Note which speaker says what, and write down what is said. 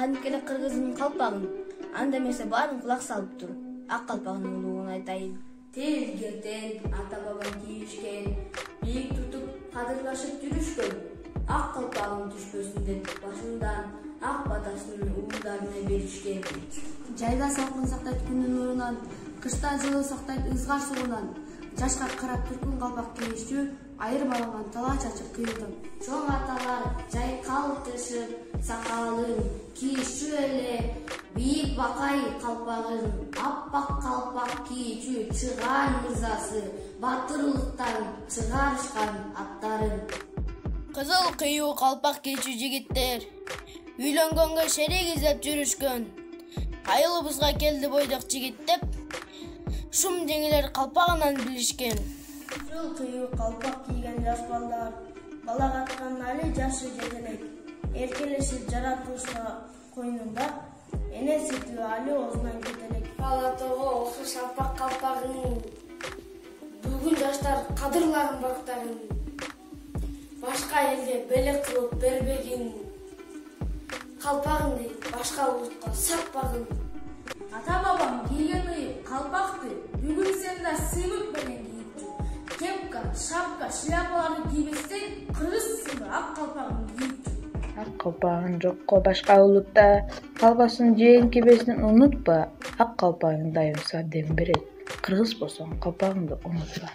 Speaker 1: кадимки эле кыргыздын калпагын. Анда эмесе баарын кулак салып тур. Ак калпагынын улугун айтайын. Тегертен ата бабам кийишкен, бийик тутуп кадырлашып жүрүшкөн. Ак калпагын түшпөсүн деп башындан ак батасын уулдарына беришкен.
Speaker 2: Жайда салкын сактайт күндүн нурунан, кышта жылуу сактайт ызгар суунан. Жашка карап түркүн калпак кийишчү айырмаланган тала чачып кыйылдым.
Speaker 1: Чоң аталар жайкалтышып сакалын кийишчү эле бийик бакай калпагын, аппак калпак кийүүчү чыгаан мырзасы батырлыктан чыгарышкан аттарын.
Speaker 3: Кызыл кыйуу калпак кийүүчү жигиттер үйлөнгөнгө шерек издеп жүрүшкөн. Айылыбызга келди бойдок жигит деп шум жеңилер калпагынан билишкен.
Speaker 1: Кызыл кыйуу калпак кийген жаш балдар балагаткан али жашы жетелек. Эркелешип жаратылышта койнунда эне сүйтүү али оозунан кетелек.
Speaker 2: Бала тоого окшош аппак калпагын бүгүн жаштар кадырларын бактагын. Башка элге белек кылып бербегин. Калпагын башка улутка сатпагын.
Speaker 1: Ата бабам кийген ыйык калпакты бүгүн сен да сыймык менен кийип жүр. Кепка, шапка, шляпаларды кийбестен кыргызсың ак калпагын кийип жүр.
Speaker 4: Ак калпагың жокко башка улутта калбасын жээн кийбесин унутпа. Ак калпагың дайым сабден берет. Кыргыз болсоң калпагыңды унутпа.